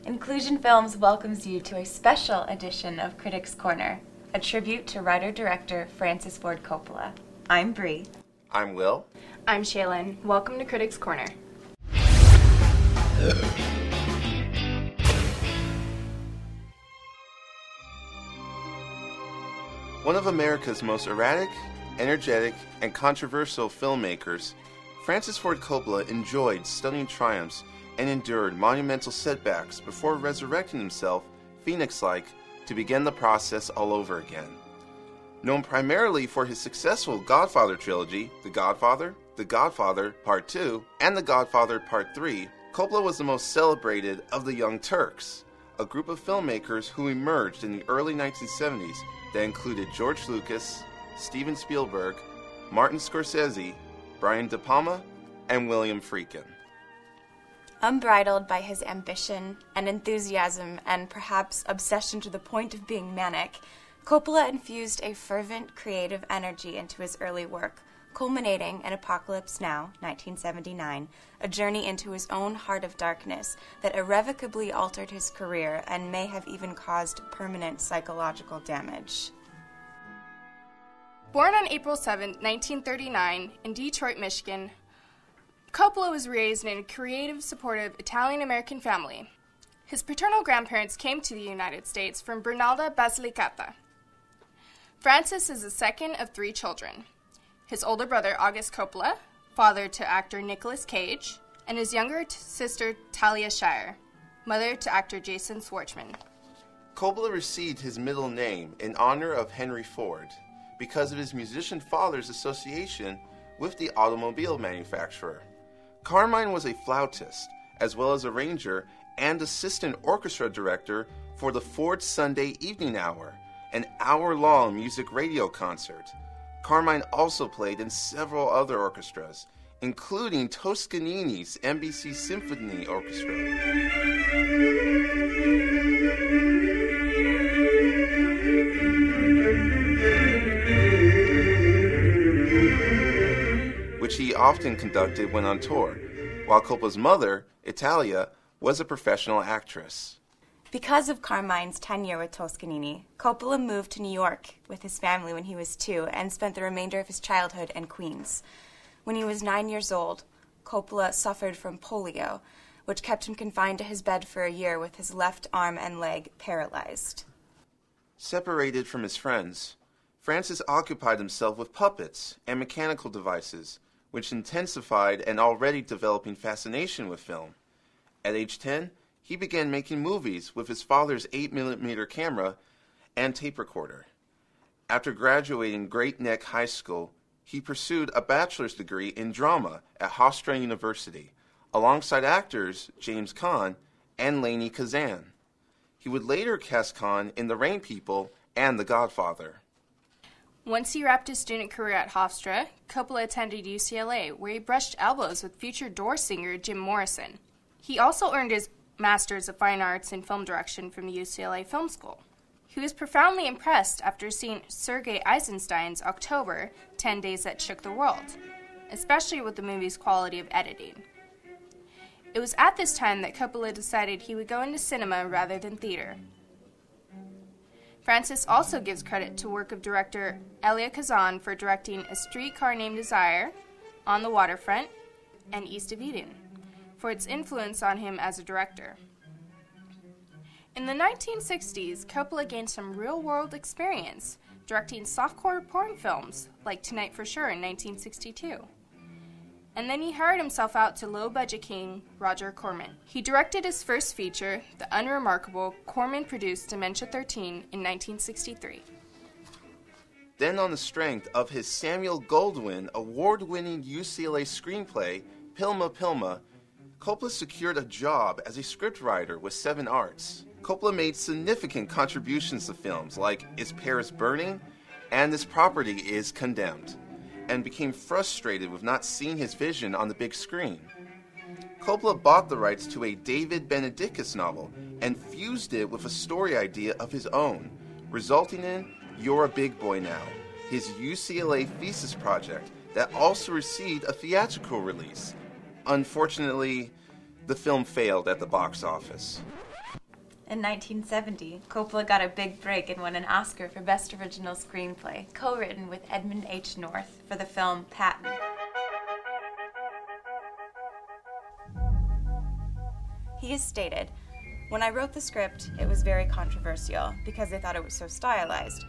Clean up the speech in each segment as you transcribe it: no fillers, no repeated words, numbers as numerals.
Inclusion Films welcomes you to a special edition of Critics Corner, a tribute to writer-director Francis Ford Coppola. I'm Bree. I'm Will. I'm Shaylin. Welcome to Critics Corner. One of America's most erratic, energetic, and controversial filmmakers, Francis Ford Coppola enjoyed stunning triumphs and endured monumental setbacks before resurrecting himself, phoenix-like, to begin the process all over again. Known primarily for his successful Godfather trilogy, The Godfather Part 2, and The Godfather Part 3, Coppola was the most celebrated of the Young Turks, a group of filmmakers who emerged in the early 1970s that included George Lucas, Steven Spielberg, Martin Scorsese, Brian De Palma, and William Friedkin. Unbridled by his ambition and enthusiasm and perhaps obsession to the point of being manic, Coppola infused a fervent creative energy into his early work, culminating in Apocalypse Now, 1979, a journey into his own heart of darkness that irrevocably altered his career and may have even caused permanent psychological damage. Born on April 7, 1939, in Detroit, Michigan, Coppola was raised in a creative, supportive Italian-American family. His paternal grandparents came to the United States from Bernalda, Basilicata. Francis is the second of three children. His older brother, August Coppola, father to actor Nicolas Cage, and his younger sister, Talia Shire, mother to actor Jason Schwartzman. Coppola received his middle name in honor of Henry Ford because of his musician father's association with the automobile manufacturer. Carmine was a flautist, as well as arranger and assistant orchestra director for the Ford Sunday Evening Hour, an hour-long music radio concert. Carmine also played in several other orchestras, including Toscanini's NBC Symphony Orchestra, which he often conducted when on tour, while Coppola's mother, Italia, was a professional actress. Because of Carmine's tenure with Toscanini, Coppola moved to New York with his family when he was 2 and spent the remainder of his childhood in Queens. When he was 9 years old, Coppola suffered from polio, which kept him confined to his bed for a year with his left arm and leg paralyzed. Separated from his friends, Francis occupied himself with puppets and mechanical devices, which intensified an already developing fascination with film. At age 10, he began making movies with his father's 8mm camera and tape recorder. After graduating Great Neck High School, he pursued a bachelor's degree in drama at Hofstra University, alongside actors James Caan and Lainie Kazan. He would later cast Caan in The Rain People and The Godfather. Once he wrapped his student career at Hofstra, Coppola attended UCLA, where he brushed elbows with future Doors singer Jim Morrison. He also earned his Master's of Fine Arts in Film Direction from the UCLA Film School. He was profoundly impressed after seeing Sergei Eisenstein's October, 10 Days That Shook the World, especially with the movie's quality of editing. It was at this time that Coppola decided he would go into cinema rather than theater. Francis also gives credit to work of director Elia Kazan for directing A Streetcar Named Desire, On the Waterfront, and East of Eden, for its influence on him as a director. In the 1960s, Coppola gained some real-world experience directing softcore porn films like Tonight for Sure in 1962. And then he hired himself out to low-budget king Roger Corman. He directed his first feature, the unremarkable Corman-produced Dementia 13 in 1963. Then, on the strength of his Samuel Goldwyn award-winning UCLA screenplay, Pilma Pilma, Coppola secured a job as a scriptwriter with 7 Arts. Coppola made significant contributions to films like Is Paris Burning and This Property is Condemned, and became frustrated with not seeing his vision on the big screen. Coppola bought the rights to a David Benedictus novel and fused it with a story idea of his own, resulting in You're a Big Boy Now, his UCLA thesis project that also received a theatrical release. Unfortunately, the film failed at the box office. In 1970, Coppola got a big break and won an Oscar for Best Original Screenplay, co-written with Edmund H. North for the film Patton. He has stated, "When I wrote the script, it was very controversial because they thought it was so stylized.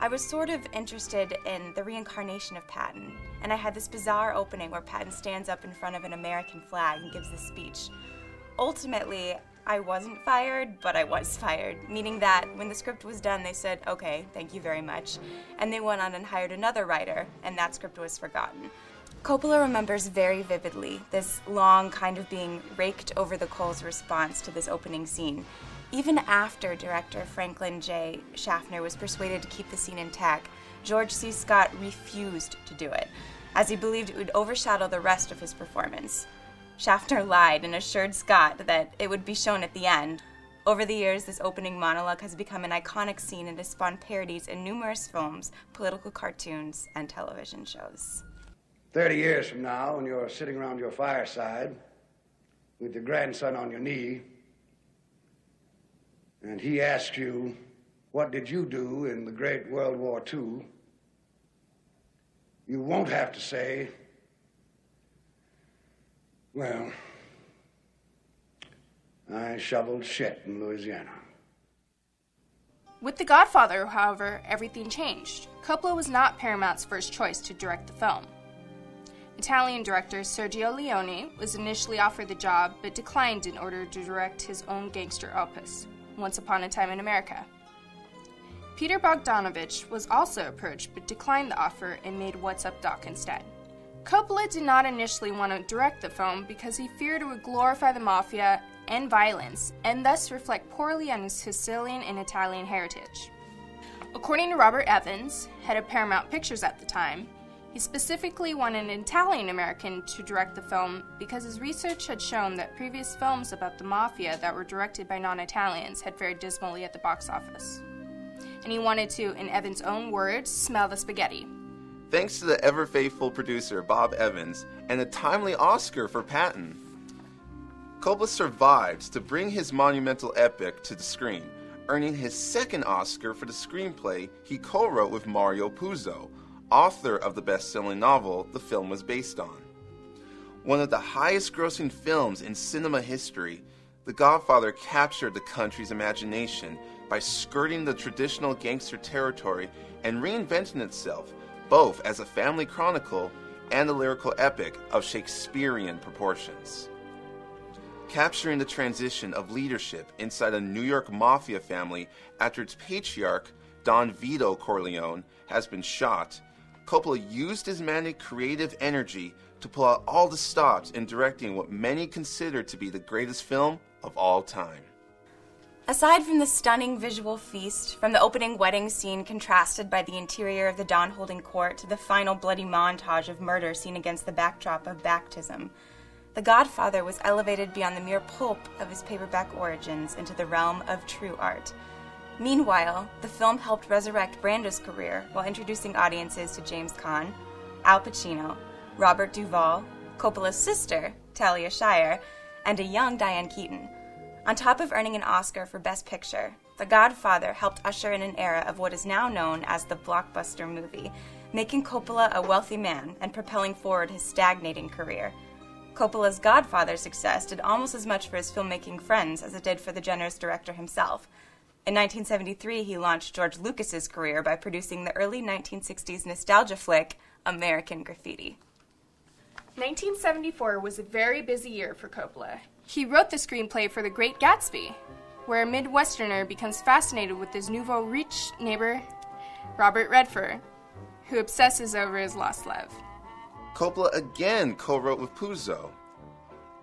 I was sort of interested in the reincarnation of Patton, and I had this bizarre opening where Patton stands up in front of an American flag and gives this speech. Ultimately, I wasn't fired, but I was fired, meaning that when the script was done, they said, okay, thank you very much, and they went on and hired another writer, and that script was forgotten." Coppola remembers very vividly this long kind of being raked over the coals response to this opening scene. Even after director Franklin J. Schaffner was persuaded to keep the scene intact, George C. Scott refused to do it, as he believed it would overshadow the rest of his performance. Schaffner lied and assured Scott that it would be shown at the end. Over the years, this opening monologue has become an iconic scene and has spawned parodies in numerous films, political cartoons, and television shows. 30 years from now, when you're sitting around your fireside with your grandson on your knee, and he asks you, what did you do in the Great World War II? You won't have to say, well, I shoveled shit in Louisiana. With The Godfather, however, everything changed. Coppola was not Paramount's first choice to direct the film. Italian director Sergio Leone was initially offered the job, but declined in order to direct his own gangster opus, Once Upon a Time in America. Peter Bogdanovich was also approached, but declined the offer and made What's Up, Doc instead. Coppola did not initially want to direct the film because he feared it would glorify the mafia and violence, and thus reflect poorly on his Sicilian and Italian heritage. According to Robert Evans, head of Paramount Pictures at the time, he specifically wanted an Italian-American to direct the film because his research had shown that previous films about the mafia that were directed by non-Italians had fared dismally at the box office. And he wanted to, in Evans' own words, smell the spaghetti. Thanks to the ever-faithful producer Bob Evans and a timely Oscar for Patton, Coppola survived to bring his monumental epic to the screen, earning his second Oscar for the screenplay he co-wrote with Mario Puzo, author of the best-selling novel the film was based on. One of the highest-grossing films in cinema history, The Godfather captured the country's imagination by skirting the traditional gangster territory and reinventing itself, both as a family chronicle and a lyrical epic of Shakespearean proportions. Capturing the transition of leadership inside a New York mafia family after its patriarch, Don Vito Corleone, has been shot, Coppola used his manic creative energy to pull out all the stops in directing what many consider to be the greatest film of all time. Aside from the stunning visual feast, from the opening wedding scene contrasted by the interior of the Don holding court to the final bloody montage of murder seen against the backdrop of baptism, The Godfather was elevated beyond the mere pulp of his paperback origins into the realm of true art. Meanwhile, the film helped resurrect Brando's career while introducing audiences to James Caan, Al Pacino, Robert Duvall, Coppola's sister, Talia Shire, and a young Diane Keaton. On top of earning an Oscar for Best Picture, The Godfather helped usher in an era of what is now known as the blockbuster movie, making Coppola a wealthy man and propelling forward his stagnating career. Coppola's Godfather success did almost as much for his filmmaking friends as it did for the generous director himself. In 1973, he launched George Lucas's career by producing the early 1960s nostalgia flick, American Graffiti. 1974 was a very busy year for Coppola. He wrote the screenplay for The Great Gatsby, where a Midwesterner becomes fascinated with his nouveau riche neighbor, Robert Redford, who obsesses over his lost love. Coppola again co-wrote with Puzo.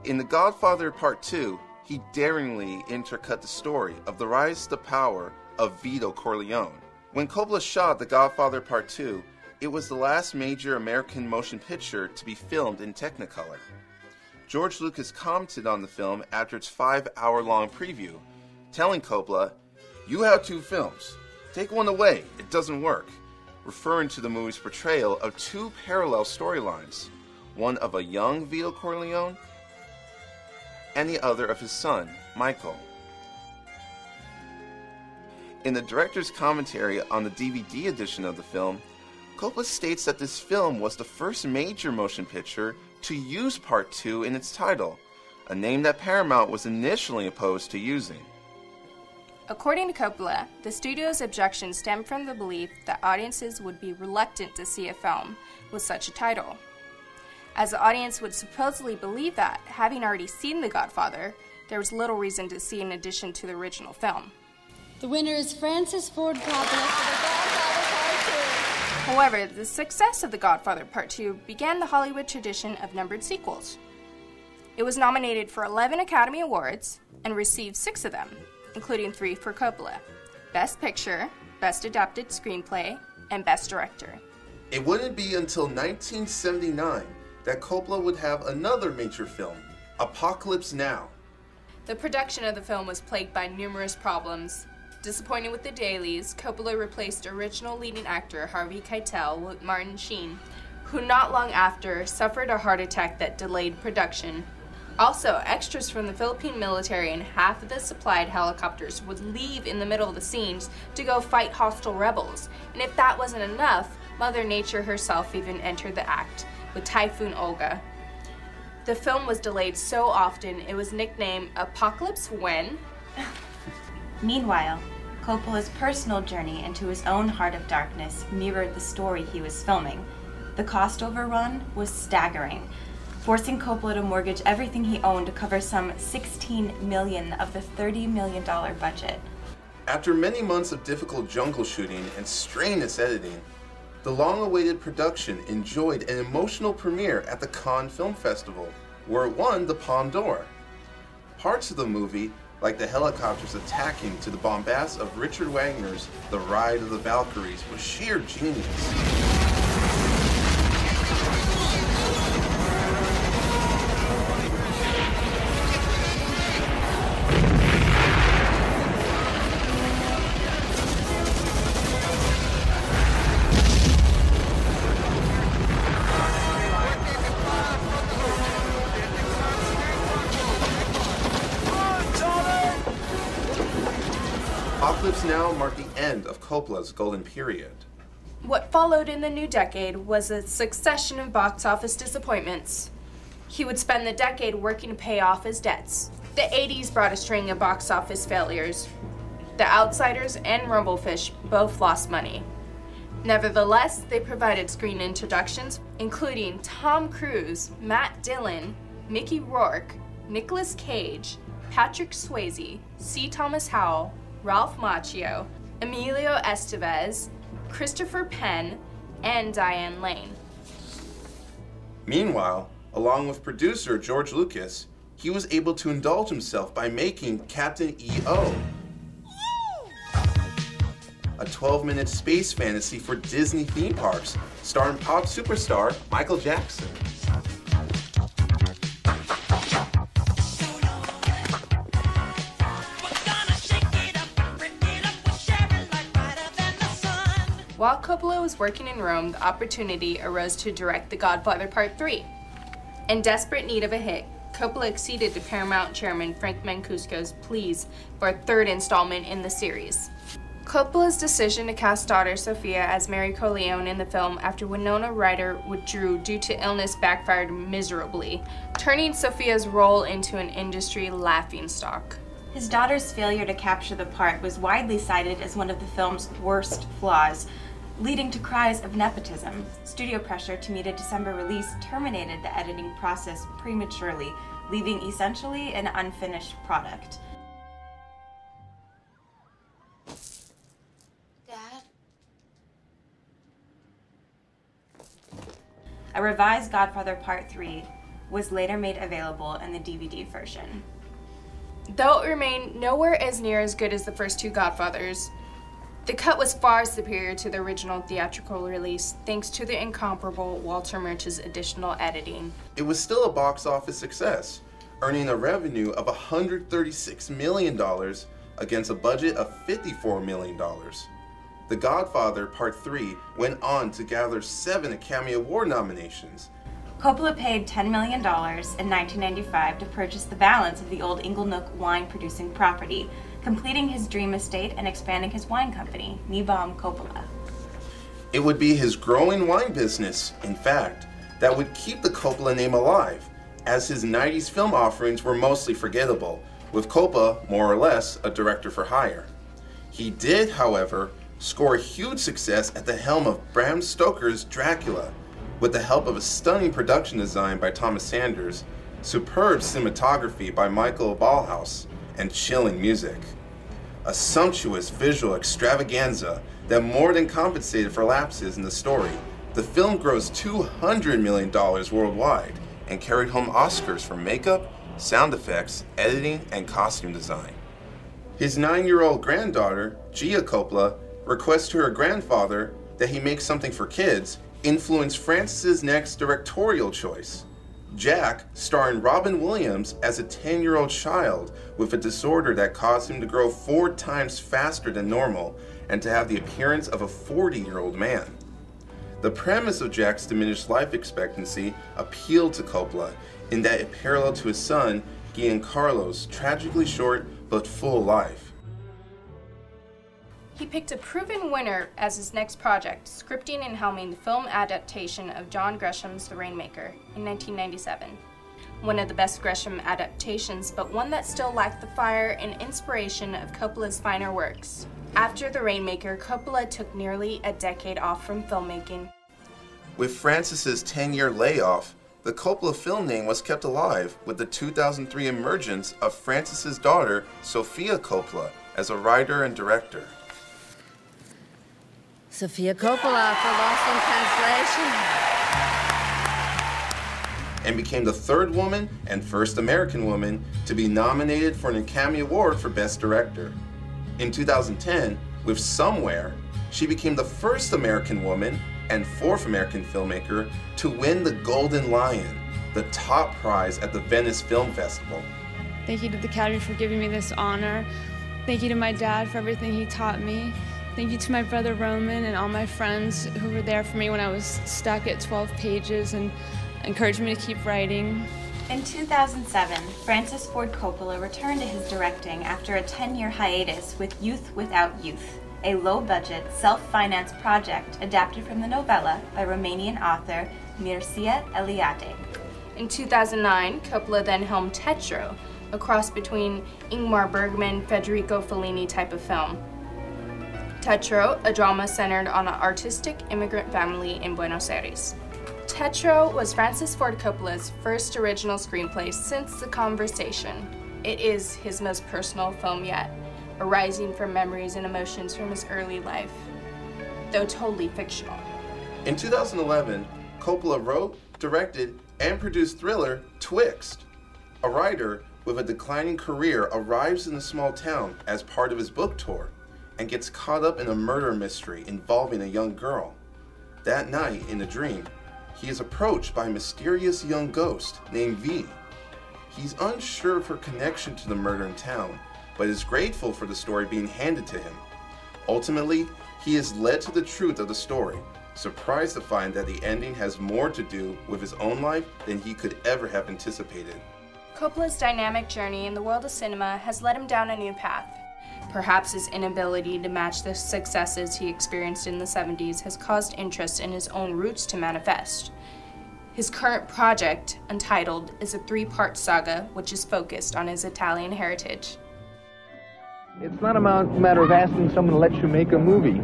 In The Godfather Part 2, he daringly intercut the story of the rise to power of Vito Corleone. When Coppola shot The Godfather Part 2, it was the last major American motion picture to be filmed in Technicolor. George Lucas commented on the film after its 5-hour-long preview, telling Coppola, "You have 2 films. Take one away, it doesn't work," referring to the movie's portrayal of 2 parallel storylines, one of a young Vito Corleone and the other of his son, Michael. In the director's commentary on the DVD edition of the film, Coppola states that this film was the first major motion picture to use Part 2 in its title, a name that Paramount was initially opposed to using. According to Coppola, the studio's objection stemmed from the belief that audiences would be reluctant to see a film with such a title. As the audience would supposedly believe that, having already seen The Godfather, there was little reason to see an addition to the original film. The winner is Francis Ford Coppola for The Godfather Part 2. However, the success of The Godfather Part 2 began the Hollywood tradition of numbered sequels. It was nominated for 11 Academy Awards and received 6 of them, including 3 for Coppola: Best Picture, Best Adapted Screenplay, and Best Director. It wouldn't be until 1979 that Coppola would have another major film, Apocalypse Now. The production of the film was plagued by numerous problems. Disappointed with the dailies, Coppola replaced original leading actor Harvey Keitel with Martin Sheen, who not long after suffered a heart attack that delayed production. Also, extras from the Philippine military and half of the supplied helicopters would leave in the middle of the scenes to go fight hostile rebels. And if that wasn't enough, Mother Nature herself even entered the act with Typhoon Olga. The film was delayed so often it was nicknamed Apocalypse When. Meanwhile, Coppola's personal journey into his own heart of darkness mirrored the story he was filming. The cost overrun was staggering, forcing Coppola to mortgage everything he owned to cover some $16 million of the $30 million budget. After many months of difficult jungle shooting and strenuous editing, the long-awaited production enjoyed an emotional premiere at the Cannes Film Festival, where it won the Palme d'Or. Parts of the movie, like the helicopters attacking to the bombast of Richard Wagner's The Ride of the Valkyries, was sheer genius. Apocalypse Now marked the end of Coppola's golden period. What followed in the new decade was a succession of box office disappointments. He would spend the decade working to pay off his debts. The 80s brought a string of box office failures. The Outsiders and Rumblefish both lost money. Nevertheless, they provided screen introductions, including Tom Cruise, Matt Dillon, Mickey Rourke, Nicolas Cage, Patrick Swayze, C. Thomas Howell, Ralph Macchio, Emilio Estevez, Christopher Penn, and Diane Lane. Meanwhile, along with producer George Lucas, he was able to indulge himself by making Captain EO, a 12-minute space fantasy for Disney theme parks, starring pop superstar Michael Jackson. While Coppola was working in Rome, the opportunity arose to direct The Godfather Part 3. In desperate need of a hit, Coppola acceded to Paramount chairman Frank Mancuso's pleas for a third installment in the series. Coppola's decision to cast daughter Sophia as Mary Corleone in the film after Winona Ryder withdrew due to illness backfired miserably, turning Sophia's role into an industry laughingstock. His daughter's failure to capture the part was widely cited as one of the film's worst flaws, leading to cries of nepotism. Studio pressure to meet a December release terminated the editing process prematurely, leaving essentially an unfinished product. Dad? A revised Godfather Part 3 was later made available in the DVD version. Though it remained nowhere as near as good as the first two Godfathers, the cut was far superior to the original theatrical release thanks to the incomparable Walter Murch's additional editing. It was still a box office success, earning a revenue of $136 million against a budget of $54 million. The Godfather Part 3 went on to gather 7 Academy Award nominations, Coppola paid $10 million in 1995 to purchase the balance of the old Inglenook wine-producing property, completing his dream estate and expanding his wine company, Niebaum Coppola. It would be his growing wine business, in fact, that would keep the Coppola name alive, as his 90s film offerings were mostly forgettable, with Coppola, more or less, a director for hire. He did, however, score huge success at the helm of Bram Stoker's Dracula, with the help of a stunning production design by Thomas Sanders, superb cinematography by Michael Ballhaus, and chilling music. A sumptuous visual extravaganza that more than compensated for lapses in the story. The film grossed $200 million worldwide and carried home Oscars for makeup, sound effects, editing, and costume design. His 9-year-old granddaughter, Gia Coppola, requests to her grandfather that he make something for kids, influenced Francis's next directorial choice, Jack, starring Robin Williams as a 10-year-old child with a disorder that caused him to grow 4 times faster than normal and to have the appearance of a 40-year-old man. The premise of Jack's diminished life expectancy appealed to Coppola in that it paralleled to his son, Giancarlo's tragically short but full life. He picked a proven winner as his next project, scripting and helming the film adaptation of John Gresham's The Rainmaker in 1997. One of the best Gresham adaptations, but one that still lacked the fire and inspiration of Coppola's finer works. After The Rainmaker, Coppola took nearly a decade off from filmmaking. With Francis's 10-year layoff, the Coppola film name was kept alive with the 2003 emergence of Francis's daughter, Sofia Coppola, as a writer and director. Sofia Coppola for Lost in Translation. And became the 3rd woman and first American woman to be nominated for an Academy Award for Best Director. In 2010, with Somewhere, she became the first American woman and 4th American filmmaker to win the Golden Lion, the top prize at the Venice Film Festival. Thank you to the Academy for giving me this honor. Thank you to my dad for everything he taught me. Thank you to my brother Roman and all my friends who were there for me when I was stuck at 12 pages and encouraged me to keep writing. In 2007, Francis Ford Coppola returned to his directing after a 10-year hiatus with Youth Without Youth, a low-budget, self-financed project adapted from the novella by Romanian author Mircea Eliade. In 2009, Coppola then helmed Tetro, a cross between Ingmar Bergman, Federico Fellini type of film. Tetro, a drama centered on an artistic immigrant family in Buenos Aires. Tetro was Francis Ford Coppola's first original screenplay since The Conversation. It is his most personal film yet, arising from memories and emotions from his early life, though totally fictional. In 2011, Coppola wrote, directed, and produced thriller Twixt. A writer with a declining career arrives in a small town as part of his book tour and gets caught up in a murder mystery involving a young girl. That night, in a dream, he is approached by a mysterious young ghost named V. He's unsure of her connection to the murder in town, but is grateful for the story being handed to him. Ultimately, he is led to the truth of the story, surprised to find that the ending has more to do with his own life than he could ever have anticipated. Coppola's dynamic journey in the world of cinema has led him down a new path. Perhaps his inability to match the successes he experienced in the 70s has caused interest in his own roots to manifest. His current project, Untitled, is a 3-part saga which is focused on his Italian heritage. It's not a matter of asking someone to let you make a movie.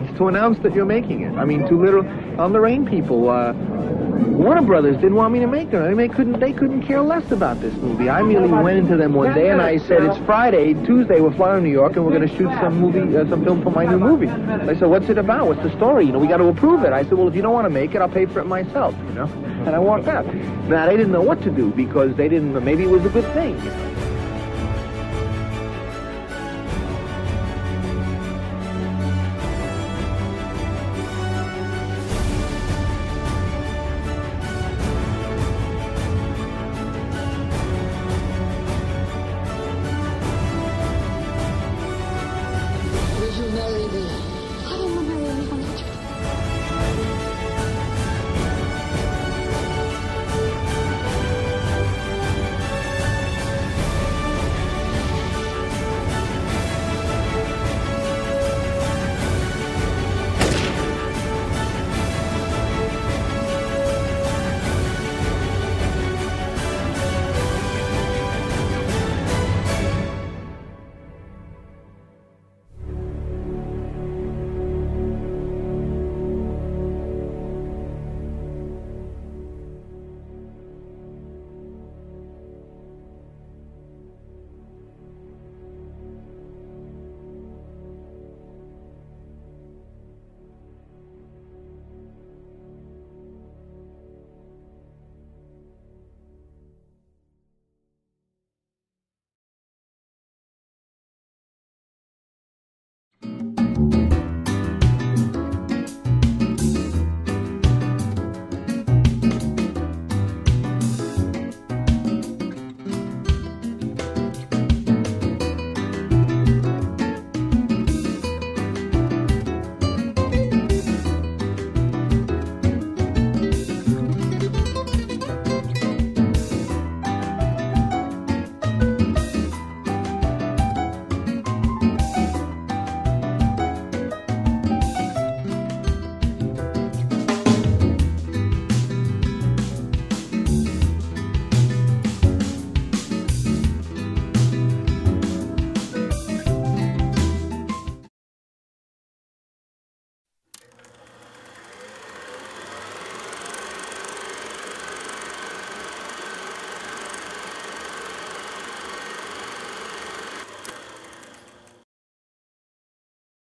It's to announce that you're making it. I mean, the Rain people, Warner Brothers didn't want me to make it. I mean, they couldn't care less about this movie. I merely went into them one day and I said, it's Friday, Tuesday, we're flying to New York and we're going to shoot some film for my new movie. They said, what's it about? What's the story? We got to approve it. I said, well, if you don't want to make it, I'll pay for it myself, And I walked out. Now, they didn't know what to do because they didn't, maybe it was a good thing,